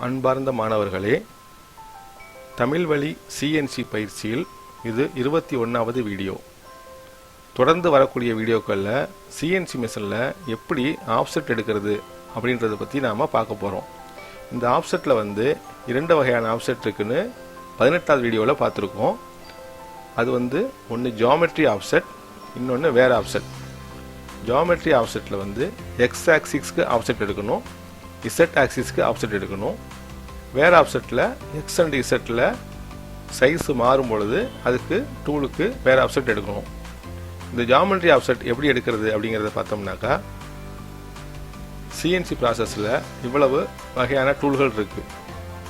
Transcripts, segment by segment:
அன்பார்ந்த மாணவர்களே, தமிழ் வழி சிஎன்சி பயிற்சியில் இது 21வது வீடியோ. தொடர்ந்து வரக்கூடிய வீடியோக்களில் சிஎன்சி மிஷினில் எப்படி ஆஃப்செட் எடுக்கிறது அப்படின்றத பற்றி நாம் பார்க்க போகிறோம். இந்த ஆஃப்செட்டில் வந்து 2 வகையான ஆஃப்செட் இருக்குன்னு 18வது வீடியோவில் பார்த்துருக்கோம். அது வந்து ஒன்று ஜியாமெட்ரி ஆஃப்செட், இன்னொன்று வேறு ஆஃப்செட். ஜியாமெட்ரி ஆஃப்செட்டில் வந்து எக்ஸ் ஆக்சிஸ்க்கு ஆஃப்செட் எடுக்கணும், இசட் ஆக்சிஸ்க்கு ஆஃப்செட் எடுக்கணும். வேறு ஆஃப்செட்டில் எக்ஸ் அண்ட் இசட்டில் சைஸு மாறும் பொழுது அதுக்கு டூலுக்கு வேறு ஆஃப்செட் எடுக்கணும். இந்த ஜியாமெட்ரி ஆஃப்செட் எப்படி எடுக்கிறது அப்படிங்கிறத பார்த்தோம்னாக்கா, சிஎன்சி ப்ராசஸில் இவ்வளவு வகையான டூல்கள் இருக்குது.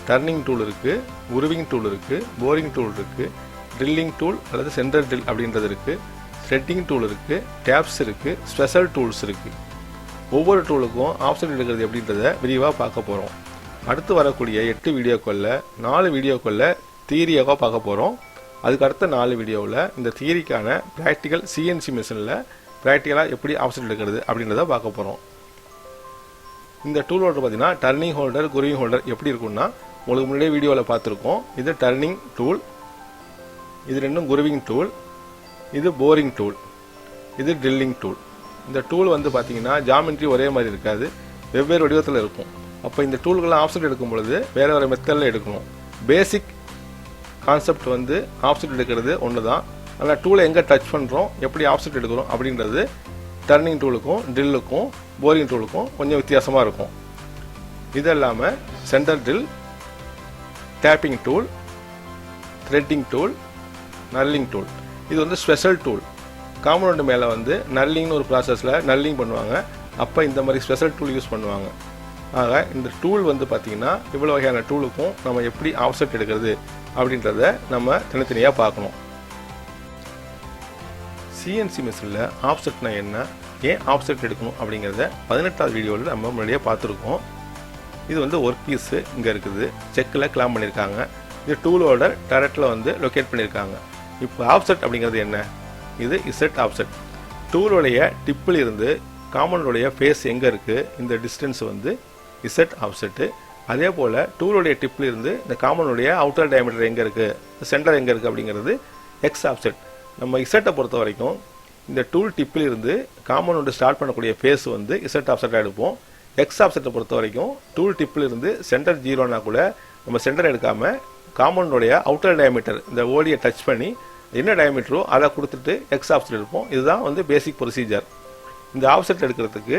டர்னிங் டூல் இருக்குது, உருவிங் டூல் இருக்குது, போரிங் டூல் இருக்குது, ட்ரில்லிங் டூல் அல்லது சென்டர் ட்ரில் அப்படின்றது இருக்குது, த்ரெட்டிங் டூல் இருக்குது, டேப்ஸ் இருக்குது, ஸ்பெஷல் டூல்ஸ் இருக்குது. ஒவ்வொரு டூலுக்கும் ஆஃப்செட் எடுக்கிறது எப்படின்றத விரிவாக பார்க்க போகிறோம். அடுத்து வரக்கூடிய 8 வீடியோக்களில் 4 வீடியோக்களில் தியரியாக பார்க்க போகிறோம். அதுக்கு அடுத்த 4 வீடியோவில் இந்த தியரிக்கான ப்ராக்டிக்கல் சிஎன்சி மிஷினில் ப்ராக்டிக்கலாக எப்படி ஆஃப்செட் எடுக்கிறது அப்படின்றத பார்க்க போகிறோம். இந்த டூல் ஹோல்டர் பார்த்தீங்கன்னா டர்னிங் ஹோல்டர், குருவிங் ஹோல்டர் எப்படி இருக்குன்னா உங்களுக்கு முன்னாடியே வீடியோவில் பார்த்துருக்கோம். இது டர்னிங் டூல், இது ரெண்டும் குருவிங் டூல், இது போரிங் டூல், இது ட்ரில்லிங் டூல். இந்த டூல் வந்து பார்த்தீங்கன்னா ஜாமெட்ரி ஒரே மாதிரி இருக்காது, வெவ்வேறு வடிவத்தில் இருக்கும். அப்போ இந்த டூல்கள்லாம் ஆஃப்செட் எடுக்கும் பொழுது வேறு வேறு மெத்தடில் எடுக்கணும். பேசிக் கான்செப்ட் வந்து ஆஃப்செட் எடுக்கிறது ஒன்று தான். ஆனால் டூலை எங்கே டச் பண்ணுறோம், எப்படி ஆஃப்செட் எடுக்கிறோம் அப்படின்றது டர்னிங் டூலுக்கும் ட்ரில்லுக்கும் போரிங் டூலுக்கும் கொஞ்சம் வித்தியாசமாக இருக்கும். இது இல்லாமல் centre drill, taping tool, threading tool, knurling tool, இது வந்து ஸ்பெஷல் டூல். காம்பவுண்ட் மேலே வந்து நர்லிங்னு ஒரு ப்ராசஸில் நர்லிங் பண்ணுவாங்க. அப்போ இந்த மாதிரி ஸ்பெஷல் டூல் யூஸ் பண்ணுவாங்க. ஆக இந்த டூல் வந்து பார்த்திங்கன்னா இவ்வளோ வகையான டூலுக்கும் நம்ம எப்படி ஆஃப்செட் எடுக்கிறது அப்படின்றத நம்ம தனித்தனியாக பார்க்கணும். சிஎன்சி மிஷினில் ஆஃப்செட்னா என்ன, ஏன் ஆஃப்செட் எடுக்கணும் அப்படிங்கிறத 18வது வீடியோவில் நம்ம முன்னாடியே பார்த்துருக்கோம். இது வந்து ஒர்க் பீஸு இங்கே இருக்குது, செக்கில் கிளாம் பண்ணியிருக்காங்க. இது டூலோட டரெட்டில் வந்து லொக்கேட் பண்ணியிருக்காங்க. இப்போ ஆஃப்செட் அப்படிங்கிறது என்ன? இது இசட் ஆஃப்செட். டூலோடைய டிப்பில் இருந்து காம்பவுண்டோடைய ஃபேஸ் எங்கே இருக்குது, இந்த டிஸ்டன்ஸ் வந்து இசட் ஆஃப்செட்டு. அதே போல் டூலோடைய டிப்பில் இருந்து இந்த காம்பவுண்டோடைய அவுட்டர் டயமீட்டர் எங்கே இருக்குது, சென்டர் எங்கே இருக்குது அப்படிங்கிறது எக்ஸ் ஆஃப்செட். நம்ம இசட்டை பொறுத்த வரைக்கும் இந்த டூல் டிப்பில் இருந்து காம்பவுண்ட் ஸ்டார்ட் பண்ணக்கூடிய ஃபேஸ் வந்து இசட் ஆஃப்செட்டாக எடுப்போம். எக்ஸ் ஆஃப்செட்டை பொறுத்த வரைக்கும் டூல் டிப்பில் இருந்து சென்டர் 0னா கூட நம்ம சென்டர் எடுக்காமல் காம்பவுண்டோடைய அவுட்டர் டயமீட்டர் இந்த ஓடியை டச் பண்ணி என்ன டயமீட்டரோ அதை கொடுத்துட்டு எக்ஸ் ஆஃப்செட் எடுப்போம். இதுதான் வந்து பேசிக் ப்ரொசீஜர். இந்த ஆஃப்செட் எடுக்கிறதுக்கு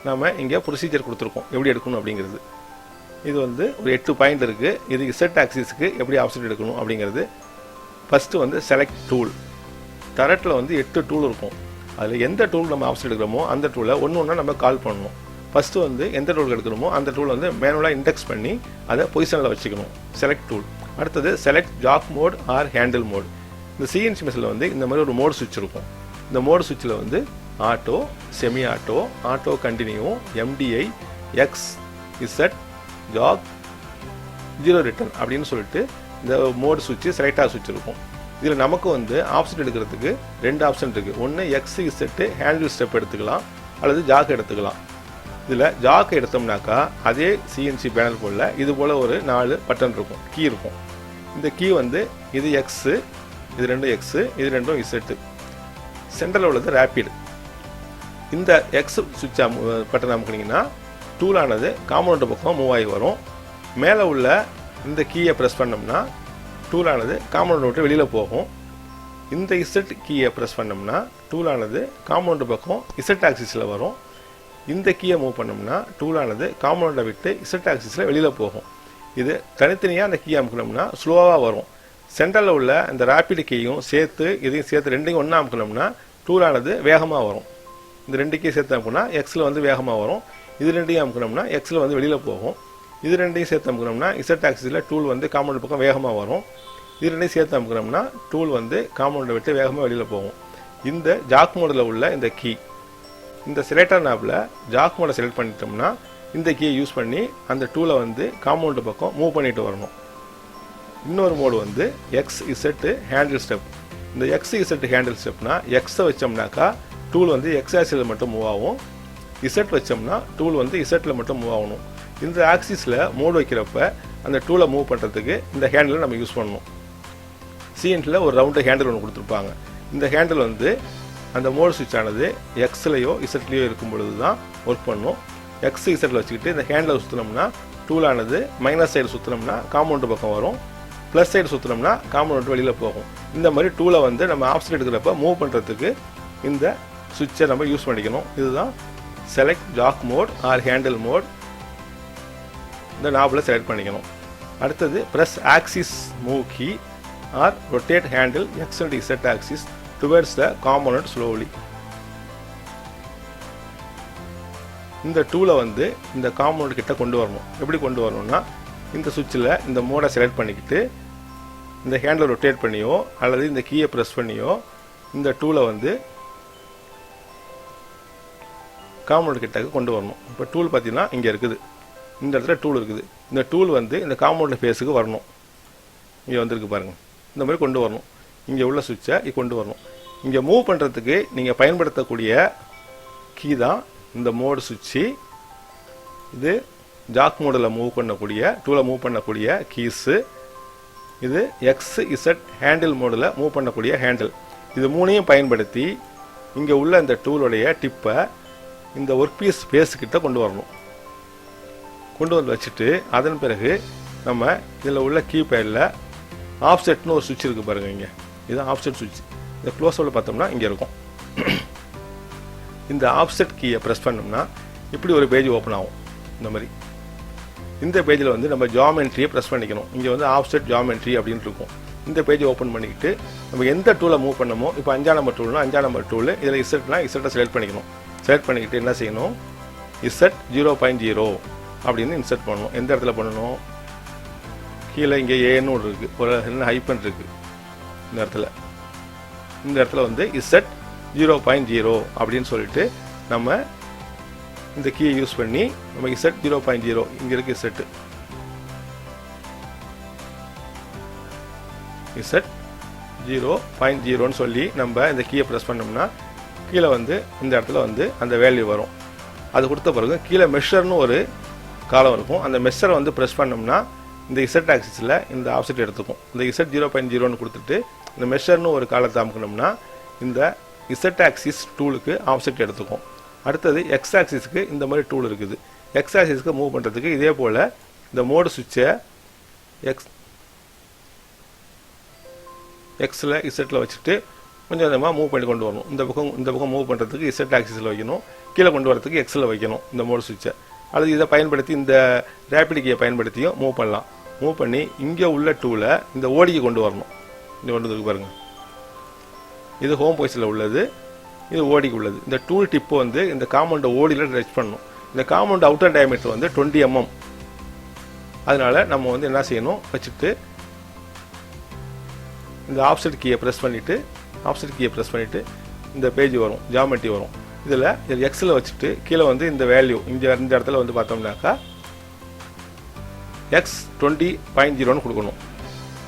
நாம் இங்கே ப்ரொசீஜர் கொடுத்துருக்கோம் எப்படி எடுக்கணும் அப்படிங்கிறது. இது வந்து ஒரு 8 பாயிண்ட் இருக்குது. இது இசட் ஆக்சிஸ்க்கு எப்படி ஆஃப்செட் எடுக்கணும் அப்படிங்கிறது. ஃபஸ்ட்டு வந்து செலக்ட் டூல். டரெட்டில் வந்து 8 டூல் இருக்கும். அதில் எந்த டூல் நம்ம ஆஃப்செட் எடுக்கிறோமோ அந்த டூலை ஒன்று ஒன்றா நம்ம கால் பண்ணணும். ஃபஸ்ட்டு வந்து எந்த டூல் எடுக்கிறோமோ அந்த டூல் வந்து மேனுவலாக இண்டெக்ஸ் பண்ணி அதை பொசிஷனில் வச்சுக்கணும், செலக்ட் டூல். அடுத்தது select jog mode or handle mode. இந்த சிஎன்சி மிஷினில் வந்து இந்த மாதிரி ஒரு மோட் சுவிட்ச் இருக்கும். இந்த மோட் சுவிட்சில் வந்து auto, semi auto, auto continue, MDI, X, Z, jog, 0 return அப்படின்னு சொல்லிட்டு இந்த மோட் சுவிட்சு செலக்டாக சுவிட்ச் இருக்கும். இதில் நமக்கு வந்து ஆப்ஷன் எடுக்கிறதுக்கு 2 ஆப்ஷன் இருக்குது. ஒன்று எக்ஸ் இசட்டு ஹேண்டில் ஸ்டெப் எடுத்துக்கலாம், அல்லது ஜாக் எடுத்துக்கலாம். இதில் ஜாக் எடுத்தோம்னாக்கா அதே சிஎன்சி பேனல் போல் இது போல் ஒரு 4 பட்டன் இருக்கும், கீ இருக்கும். இந்த கீ வந்து இது எக்ஸு, இது 2 எக்ஸு, இது 2 இசட்டு. சென்டரில் உள்ளது ரேப்பிட். இந்த எக்ஸ் சுவிட்ச் பட்டன் அமுக்குனீங்கன்னா டூலானது காம்பவுண்ட் பக்கம் மூவ் ஆகி வரும். மேலே உள்ள இந்த கீயை ப்ரெஸ் பண்ணோம்னா டூலானது காம்பவுண்ட் விட்டு வெளியில் போகும். இந்த இசட் கீயை ப்ரெஸ் பண்ணோம்னா டூலானது காம்பவுண்ட் பக்கம் இசட் ஆக்சிஸில் வரும். இந்த கீயை மூவ் பண்ணோம்னா டூலானது காம்பவுண்டை விட்டு இசட் ஆக்சிஸில் வெளியில் போகும். இது தனித்தனியாக அந்த கீயை அமுக்கணும்னா ஸ்லோவாக வரும். சென்டரில் உள்ள அந்த ரேப்பிட் கீயும் சேர்த்து இதையும் சேர்த்து 2யும் ஒன்றா அமுக்கணும்னா டூலானது வேகமாக வரும். இந்த 2 கீ சேர்த்து அமுக்கணும்னா எக்ஸில் வந்து வேகமாக வரும். இது 2யும் அமுக்கணும்னா எக்ஸில் வந்து வெளியில் போகும். இது 2யும் சேர்த்து அமுக்கணும்னா இசட் ஆக்சிஸில் டூல் வந்து காம்பவுண்ட் பக்கம் வேகமாக வரும். இது 2யும் சேர்த்து அமுக்கணும்னா டூல் வந்து காம்பவுண்டை விட்டு வேகமாக வெளியில் போகும். இந்த ஜாக் மோடில் உள்ள இந்த கீ, இந்த செலக்டர் நாபில் ஜாக் மோடை செலக்ட் பண்ணிட்டோம்னா இந்த கீயை யூஸ் பண்ணி அந்த டூலை வந்து காம்பவுண்டு பக்கம் மூவ் பண்ணிட்டு வரணும். இன்னொரு மோடு வந்து எக்ஸ் இசட்டு ஹேண்டில் ஸ்டெப். இந்த எக்ஸ் இசட்டு ஹேண்டில் ஸ்டெப்னா எக்ஸை வச்சோம்னாக்கா டூல் வந்து எக்ஸ் ஆக்சிஸில் மட்டும் மூவ் ஆகும். இசட் வச்சோம்னா டூல் வந்து இசட்டில் மட்டும் மூவ் ஆகணும். இந்த ஆக்சிஸில் மோடு வைக்கிறப்ப அந்த டூலை மூவ் பண்ணுறதுக்கு இந்த ஹேண்டிலை நம்ம யூஸ் பண்ணணும். சிஎன்சியில் ஒரு ரவுண்டு ஹேண்டில் ஒன்று கொடுத்துருப்பாங்க. இந்த ஹேண்டில் வந்து அந்த மோடு சுவிட்ச் ஆனது எக்ஸ்லையோ இசட்லேயோ இருக்கும் பொழுது தான் ஒர்க் பண்ணும். எக்ஸ் இசட்டில் வச்சுக்கிட்டு இந்த ஹேண்டில் சுற்றினோம்னா டூலானது மைனஸ் சைடு சுற்றினோம்னா காம்பவுண்ட் பக்கம் வரும், ப்ளஸ் சைடு சுற்றினோம்னா காம்பவுண்ட் வெளியில் போகும். இந்த மாதிரி டூலை வந்து நம்ம ஆப்ஷன் எடுக்கிறப்ப மூவ் பண்ணுறதுக்கு இந்த சுவிட்சை நம்ம யூஸ் பண்ணிக்கணும். இதுதான் select jog mode or handle mode. இந்த நாபில் செலக்ட் பண்ணிக்கணும். அடுத்தது press axis move key or rotate handle X and Z axis towards the component slowly. இந்த டூலை வந்து இந்த காம்போனன்ட் கிட்ட கொண்டு வரணும். எப்படி கொண்டு வரணும்னா இந்த சுவிட்சில் இந்த மோடை செலக்ட் பண்ணிக்கிட்டு இந்த ஹேண்டில் ரொட்டேட் பண்ணியோ அல்லது இந்த கீயை ப்ரெஸ் பண்ணியோ இந்த டூலை வந்து காம்பவுண்ட் கிட்டக்கு கொண்டு வரணும். இப்போ டூல் பார்த்தீங்கன்னா இங்கே இருக்குது, இந்த இடத்துல டூல் இருக்குது. இந்த டூல் வந்து இந்த காம்பவுண்ட் ஃபேஸுக்கு வரணும். இங்கே வந்துருக்கு பாருங்கள், இந்த மாதிரி கொண்டு வரணும். இங்கே உள்ள சுவிட்சை கொண்டு வரணும். இங்கே மூவ் பண்ணுறதுக்கு நீங்கள் பயன்படுத்தக்கூடிய கீ தான் இந்த மோடு சுவிட்சு. இது ஜாக் மோடில் மூவ் பண்ணக்கூடிய டூலை மூவ் பண்ணக்கூடிய கீஸு. இது எக்ஸ் இசட் ஹேண்டில் மோடில் மூவ் பண்ணக்கூடிய ஹேண்டில். இது மூணையும் பயன்படுத்தி இங்கே உள்ள இந்த டூலுடைய டிப்பை இந்த ஒர்க் பீஸ் பேஸுக்கிட்ட கொண்டு வரணும். கொண்டு வந்து வச்சுட்டு அதன் பிறகு நம்ம இதில் உள்ள கீபேடில் ஆஃப்செட்னு ஒரு சுவிட்ச் இருக்குது பாருங்கள். இங்கே இதுதான் ஆஃப்செட் சுவிட்ச். இந்த க்ளோஸோட பார்த்தோம்னா இங்கே இருக்கும். இந்த ஆஃப்செட் கீயை ப்ரெஸ் பண்ணோம்னா இப்படி ஒரு பேஜ் ஓப்பன் ஆகும். இந்த மாதிரி இந்த பேஜில் வந்து நம்ம ஜாமெண்ட்ரியை ப்ரெஸ் பண்ணிக்கணும். இங்கே வந்து ஆஃப்செட் ஜாமெண்ட்ரி அப்படின்னு இருக்கும். இந்த பேஜை ஓப்பன் பண்ணிக்கிட்டு நம்ம எந்த டூலை மூவ் பண்ணமோ, இப்போ 5ஆம் நம்பர் டூல்னா 5ஆம் நம்பர் டூல், இதில் இசட்னா இசட்டை செலக்ட் பண்ணிக்கணும். செலக்ட் பண்ணிக்கிட்டு என்ன செய்யணும், இசட் 0.0 அப்படின்னு இன்சர்ட் பண்ணணும். எந்த இடத்துல பண்ணணும், கீழே இங்கே ஏன்னு ஒரு இருக்குது, ஒரு என்ன ஹைப்பன் இருக்குது இந்த இடத்துல. இந்த இடத்துல வந்து இசட் 0.0 அப்படின்னு சொல்லிட்டு நம்ம இந்த கீயை யூஸ் பண்ணி நம்ம இசட் 0.0 இங்கே இருக்குது இசட் இசட் 0.0ன்னு சொல்லி நம்ம இந்த கீயை ப்ரெஸ் பண்ணோம்னா கீழே வந்து இந்த இடத்துல வந்து அந்த வேல்யூ வரும். அது கொடுத்த பிறகு கீழே மெஷர்னு ஒரு காலம் இருக்கும். அந்த மெஷரை வந்து ப்ரெஸ் பண்ணோம்னா இந்த இசட் ஆக்சிஸில் இந்த ஆப்செட் எடுத்துக்கும். இந்த இசட் 0.0ன்னு கொடுத்துட்டு இந்த மெஷர்னு ஒரு காலத்தை அமுக்கணும்னா இந்த இசட் ஆக்சிஸ் டூலுக்கு ஆப்செட் எடுத்துக்கும். அடுத்தது எக்ஸ் ஆக்சிஸ்க்கு இந்த மாதிரி டூல் இருக்குது. எக்ஸ் ஆக்சிஸ்க்கு மூவ் பண்ணுறதுக்கு இதே போல் இந்த மோடு சுவிட்சை எக்ஸில் இசட்டில் வச்சுட்டு கொஞ்சம் கொஞ்சமாக மூவ் பண்ணி கொண்டு வரணும். இந்த பக்கம் மூவ் பண்ணுறதுக்கு இசட் ஆக்சிஸில் வைக்கணும், கீழே கொண்டு வரதுக்கு எக்ஸில் வைக்கணும் இந்த மோடு சுவிட்சை. அல்லது இதை பயன்படுத்தி இந்த ரேபிட் கீயை பயன்படுத்தியும் மூவ் பண்ணலாம். மூவ் பண்ணி இங்கே உள்ள டூலை இந்த ஓடிக்கு கொண்டு வரணும். இங்கே கொண்டு வந்து பாருங்கள், இது ஹோம் பொசிஷனில் உள்ளது, இது ஓடிக்கு உள்ளது. இந்த டூல் டிப்பு வந்து இந்த காம்பவுண்டை ஓடியில் டச் பண்ணணும். இந்த காம்பவுண்ட் அவுட்டர் டயமீட்டர் வந்து 20 mm. அதனால் நம்ம வந்து என்ன செய்யணும், வச்சுட்டு இந்த ஆப்செட் கீயை ப்ரெஸ் பண்ணிவிட்டு இந்த பேஜ் வரும், ஜாமெட்ரி வரும். இதில் எக்ஸில் வச்சுட்டு கீழே வந்து இந்த வேல்யூ இந்த இடத்துல வந்து பார்த்தோம்னாக்கா எக்ஸ் 20.0ன்னு கொடுக்கணும்.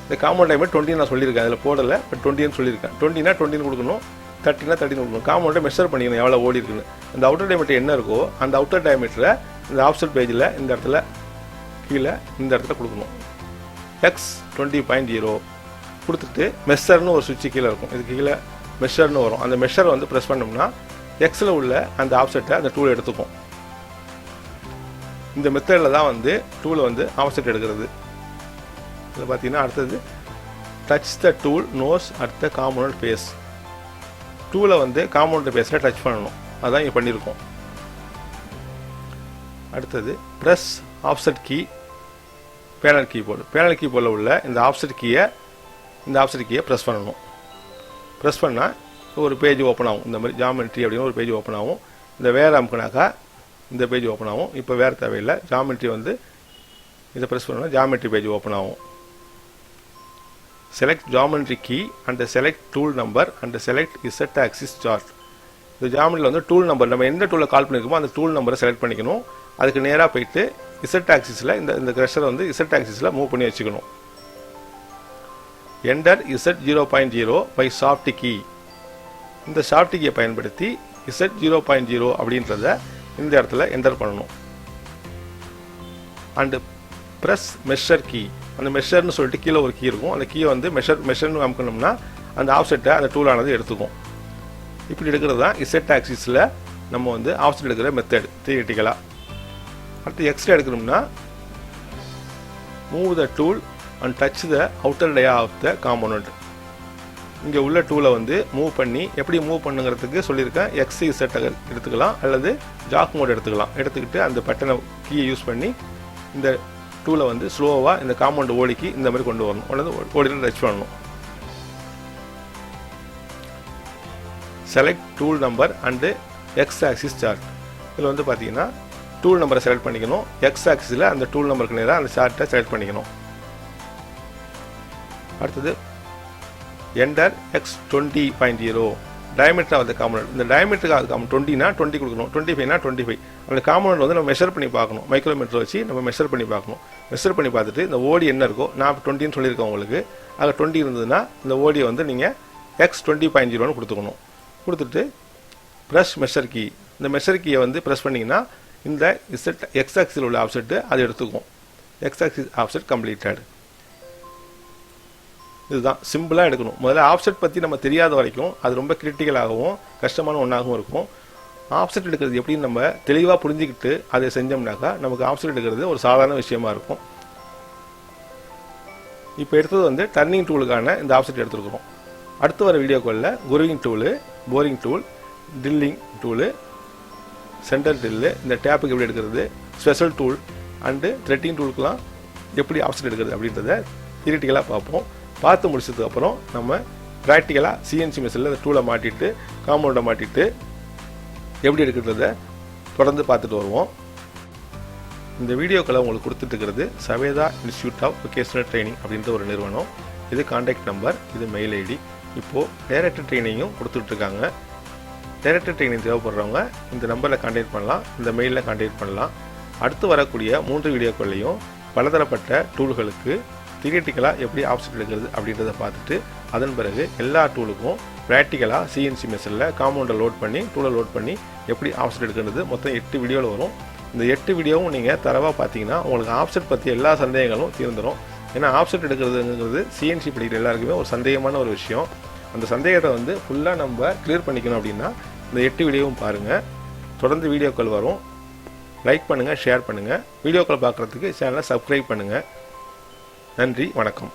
இந்த காம்பவுண்ட் டயமீட்டர் 20 நான் சொல்லியிருக்கேன், அதில் போடலை, பட் 20ன்னு சொல்லியிருக்கேன். 20னா 20ன்னு கொடுக்கணும், 30னா 30ன்னு கொடுக்கணும். காம்பவுண்டை மெஷர் பண்ணிக்கணும் எவ்வளோ ஓடி இருக்குன்னு. அந்த அவுட்டர் டயமீட்டர் என்ன இருக்கோ அந்த அவுட்டர் டயமீட்டரை இந்த ஆப்செட் பேஜில் இந்த இடத்துல கீழே இந்த இடத்துல கொடுக்கணும். எக்ஸ் 20.0 கொடுத்துட்டு மெஷர்னு ஒரு சுவிட்சு கீழே இருக்கும், இதுக்கு கீழே மெஷர்னு வரும். அந்த மெஷரை வந்து ப்ரெஸ் பண்ணோம்னா எக்ஸில் உள்ள அந்த ஆப்செட்டை அந்த டூல் எடுத்துக்கும். இந்த மெத்தடில் தான் வந்து டூலை வந்து ஆப்செட் எடுக்கிறது. இதில் பார்த்தீங்கன்னா அடுத்தது touch the tool nose at the compound face. டூலை வந்து காம்பவுண்ட் ஃபேஸில் டச் பண்ணணும், அதான் இங்கே பண்ணியிருக்கோம். அடுத்தது press offset key panel keyboard. Panel கீபோர்டில் உள்ள இந்த ஆப்செட் கீயை ப்ரெஸ் பண்ணணும். ப்ரெஸ் பண்ணால் ஒரு பேஜ் ஓப்பன் ஆகும். இந்த மாதிரி ஜாமெட்ரி அப்படின்னு ஒரு பேஜ் ஓப்பன் ஆகும். இந்த வேறு அமுக்குனாக்கா இந்த பேஜ் ஓப்பன் ஆகும். இப்போ வேறு தேவையில்லை, ஜாமெட்ரி வந்து இதை ப்ரெஸ் பண்ணோன்னா ஜாமெட்ரி பேஜ் ஓப்பன் ஆகும். Select geometry key and select tool number and select Z axis chart. இந்த ஜாமெட்ரியில் வந்து டூல் நம்பர் நம்ம எந்த டூலை கால் பண்ணியிருக்கோமோ அந்த டூல் நம்பரை செலக்ட் பண்ணிக்கணும். அதுக்கு நேராக போயிட்டு இசட் ஆக்சிஸில் இந்த க்ரஷரை வந்து இசட் ஆக்சிஸில் மூவ் பண்ணி வச்சுக்கணும். Enter Z 0.0 by soft key. இந்த சாஃப்ட் கீயை பயன்படுத்தி இசட் 0.0 அப்படின்றத இந்த இடத்துல என்டர் பண்ணணும். And press measure key. அந்த மெஷர்னு சொல்லிட்டு கீழே ஒரு கீ இருக்கும். அந்த கீயை வந்து மெஷர்னு அமுக்கணும்னா அந்த ஆஃப்செட்டை அந்த டூலானது எடுத்துக்கும். இப்படி எடுக்கிறது தான் இசட் ஆக்சிஸில் நம்ம வந்து ஆஃப்செட் எடுக்கிற மெத்தட் தியரிட்டிக்கலாக. அடுத்து எக்ஸ்ட்ரா எடுக்கணும்னா move the tool and touch the outer layer of the component. இங்கே உள்ள டூலை வந்து மூவ் பண்ணி எப்படி மூவ் பண்ணுங்கிறதுக்கு சொல்லியிருக்கேன். எக்ஸ் இசட் எடுத்துக்கலாம் அல்லது ஜாக் மோட் எடுத்துக்கலாம். எடுத்துக்கிட்டு அந்த பட்டனை கீயை யூஸ் பண்ணி இந்த டூலை வந்து ஸ்லோவாக இந்த காம்பவுண்ட் ஓடிக்கு இந்த மாதிரி கொண்டு வரணும். அல்லது ஓடியில் டச் பண்ணணும். Select tool number and X axis chart. இதில் வந்து பார்த்தீங்கன்னா டூல் நம்பரை செலக்ட் பண்ணிக்கணும். எக்ஸ் ஆக்சிஸில் அந்த டூல் நம்பருக்கு நேராக அந்த சார்ட்டை செலக்ட் பண்ணிக்கணும். அடுத்தது enter X 20.0 diameter of the component. இந்த டயமீட்டருக்கு அது 20னா 20 கொடுக்கணும், 25னா 25. அந்த காம்பனன்ட் வந்து நம்ம மெஷர் பண்ணி பார்க்கணும். மைக்ரோமீட்டர் வச்சு நம்ம மெஷர் பண்ணி பார்க்கணும். மெஷர் பண்ணி பார்த்துட்டு இந்த ஓடி என்ன இருக்கோ, நான் 20ன்னு சொல்லியிருக்கேன் உங்களுக்கு, அதில் 20 இருந்ததுன்னா இந்த ஓடியை வந்து நீங்கள் எக்ஸ் 20.0ன்னு கொடுத்துக்கணும். கொடுத்துட்டு ப்ரெஸ் மெஷர் கீ. இந்த மெஷர் கீயை வந்து ப்ரெஸ் பண்ணிங்கன்னா இந்த இசட் எக்ஸ் ஆக்சிஸில் உள்ள ஆப்செட்டு அது எடுத்துக்கும். X axis offset completed. இதுதான் சிம்பிளாக எடுக்கணும். முதல்ல ஆப்செட் பற்றி நம்ம தெரியாத வரைக்கும் அது ரொம்ப கிரிட்டிக்கலாகவும் கஷ்டமான ஒன்றாகவும் இருக்கும். ஆப்செட் எடுக்கிறது எப்படின்னு நம்ம தெளிவாக புரிஞ்சுக்கிட்டு அதை செஞ்சோம்னாக்கா நமக்கு ஆப்செட் எடுக்கிறது ஒரு சாதாரண விஷயமா இருக்கும். இப்போ எடுத்தது வந்து டர்னிங் டூலுக்கான இந்த ஆப்செட் எடுத்துருக்கிறோம். அடுத்து வர வீடியோக்களில் grooving tool, boring tool, drilling tool, centre drill, இந்த டேப்புக்கு எப்படி எடுக்கிறது, ஸ்பெஷல் டூல் அண்டு த்ரெட்டிங் டூலுக்கெலாம் எப்படி ஆப்செட் எடுக்கிறது அப்படின்றத தியரிட்டிக்கலாக பார்ப்போம். பார்த்து முடிச்சதுக்கப்புறம் நம்ம ப்ராக்டிக்கலாக சிஎன்சி மிஷினில் இந்த டூலை மாட்டிட்டு காம்பவுண்டை மாட்டிட்டு எப்படி எடுக்கிறத தொடர்ந்து பார்த்துட்டு வருவோம். இந்த வீடியோக்களை உங்களுக்கு கொடுத்துட்டு சவேதா இன்ஸ்டியூட் ஆஃப் வொகேஷனல் ட்ரைனிங் அப்படின்ற ஒரு நிறுவனம். இது கான்டாக்ட் நம்பர், இது மெயில் ஐடி. இப்போது டைரக்டர் ட்ரைனிங்கும் கொடுத்துட்ருக்காங்க. டைரக்டர் ட்ரைனிங் தேவைப்படுறவங்க இந்த நம்பரில் கான்டாக்ட் பண்ணலாம், இந்த மெயிலில் கான்டாக்ட் பண்ணலாம். அடுத்து வரக்கூடிய 3 வீடியோக்கள்லையும் பலதரப்பட்ட டூல்களுக்கு தியரிட்டிக்கலாக எப்படி ஆப்செட் எடுக்கிறது அப்படின்றத பார்த்துட்டு அதன் பிறகு எல்லா டூலுக்கும் ப்ராக்டிக்கலாக சிஎன்சி மெஷினில் காம்பவுண்டை லோட் பண்ணி டூலை லோட் பண்ணி எப்படி ஆப்செட் எடுக்கிறது மொத்தம் 8 வீடியோவில் வரும். இந்த 8 வீடியோவும் நீங்கள் தரவாக பார்த்தீங்கன்னா உங்களுக்கு ஆப்செட் பற்றி எல்லா சந்தேகங்களும் தீர்ந்துடும். ஏன்னா ஆப்செட் எடுக்கிறதுங்கிறது சிஎன்சி படிக்கிற எல்லாருக்குமே ஒரு சந்தேகமான ஒரு விஷயம். அந்த சந்தேகத்தை வந்து ஃபுல்லாக நம்ம கிளியர் பண்ணிக்கணும் அப்படின்னா இந்த 8 வீடியோவும் பாருங்கள். தொடர்ந்து வீடியோக்கள் வரும். லைக் பண்ணுங்கள், ஷேர் பண்ணுங்கள். வீடியோக்கள் பார்க்குறதுக்கு சேனலை சப்ஸ்கிரைப் பண்ணுங்கள். நன்றி, வணக்கம்.